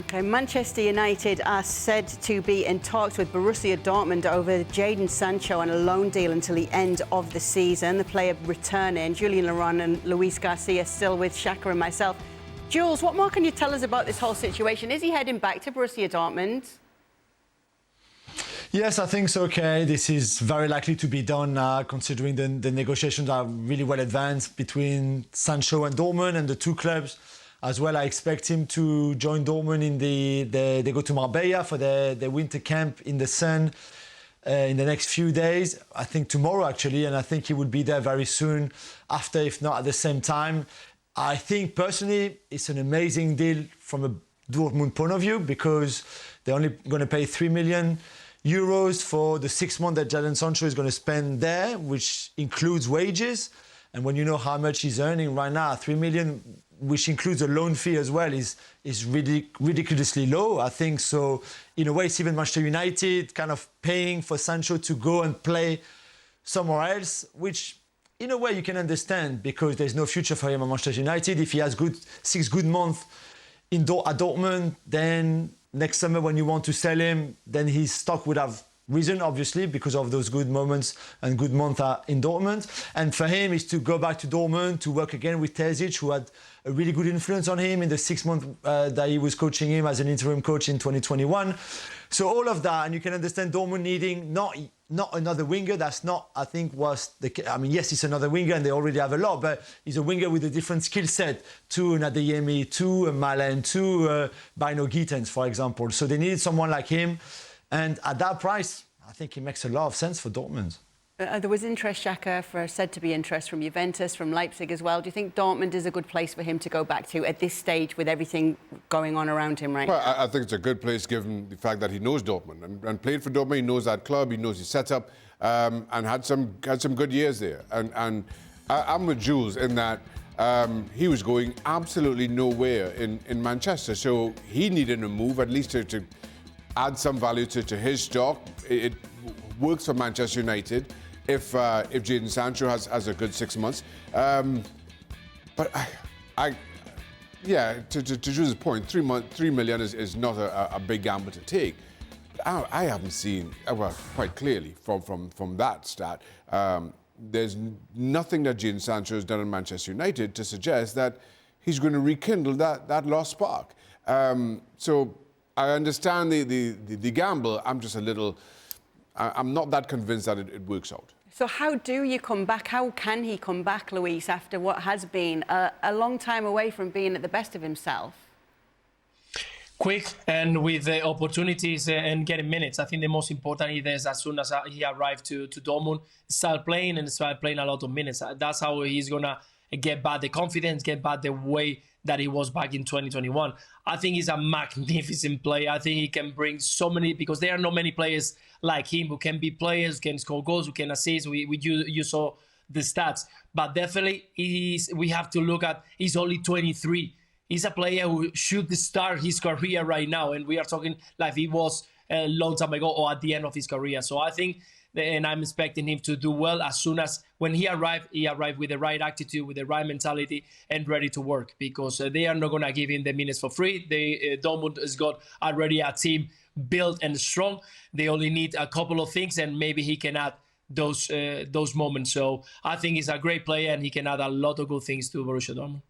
Okay, Manchester United are said to be in talks with Borussia Dortmund over Jadon Sancho on a loan deal until the end of the season. The player returning, Julien Laurens and Luis Garcia still with Shaka and myself. Jules, what more can you tell us about this whole situation? Is he heading back to Borussia Dortmund? Yes, I think so, Kay. This is very likely to be done considering the negotiations are really well advanced between Sancho and Dortmund and the two clubs. As well, I expect him to join Dortmund in they go to Marbella for their winter camp in the sun in the next few days. I think tomorrow, actually, and I think he would be there very soon after, if not at the same time. I think, personally, it's an amazing deal from a Dortmund point of view because they're only going to pay €3 million for the 6 months that Jadon Sancho is going to spend there, which includes wages. And when you know how much he's earning right now, 3 million, which includes a loan fee as well, is really ridiculously low, I think. So in a way, it's even Manchester United kind of paying for Sancho to go and play somewhere else, which in a way you can understand because there's no future for him at Manchester United. If he has 6 good months at Dortmund, then next summer when you want to sell him, then his stock would have risen, obviously, because of those good moments and good months in Dortmund. And for him is to go back to Dortmund, to work again with Terzic, who had a really good influence on him in the 6 months that he was coaching him as an interim coach in 2021. So all of that, and you can understand Dortmund needing not another winger. That's not, I think, I mean, yes, it's another winger and they already have a lot, but he's a winger with a different skill set to Adeyemi, to Malen, to Bino Gittens, for example. So they needed someone like him. And at that price, I think it makes a lot of sense for Dortmund. There was interest, Shaka, said to be interest from Juventus, from Leipzig as well. Do you think Dortmund is a good place for him to go back to at this stage with everything going on around him right now? Well, I think it's a good place given the fact that he knows Dortmund and played for Dortmund. He knows that club, he knows his setup, and had some good years there. And I'm with Jules in that he was going absolutely nowhere in Manchester. So he needed a move, at least to add some value to his stock. It works for Manchester United if Jadon Sancho has a good 6 months. But to Jules' point, 3 million is not a big gamble to take. I haven't seen, well, quite clearly from that stat, there's nothing that Jadon Sancho has done in Manchester United to suggest that he's going to rekindle that lost spark. So I understand the gamble. I'm just I'm not that convinced that it works out. So how do you come back? How can he come back, Luis, after what has been a long time away from being at the best of himself? Quick and with the opportunities and getting minutes. I think the most important is as soon as he arrived to Dortmund, start playing a lot of minutes. That's how he's going to get back the confidence, get back the way that he was back in 2021. I think he's a magnificent player. I think he can bring so many, because there are not many players like him who can be players, who can score goals, who can assist. You saw the stats. But definitely, we have to look at, he's only 23. He's a player who should start his career right now. And we are talking like he was a long time ago or at the end of his career. So I think, and I'm expecting him to do well as soon as when he arrived with the right attitude, with the right mentality and ready to work, because they are not going to give him the minutes for free. Dortmund has got already a team built and strong. They only need a couple of things and maybe he can add those moments. So I think he's a great player and he can add a lot of good things to Borussia Dortmund.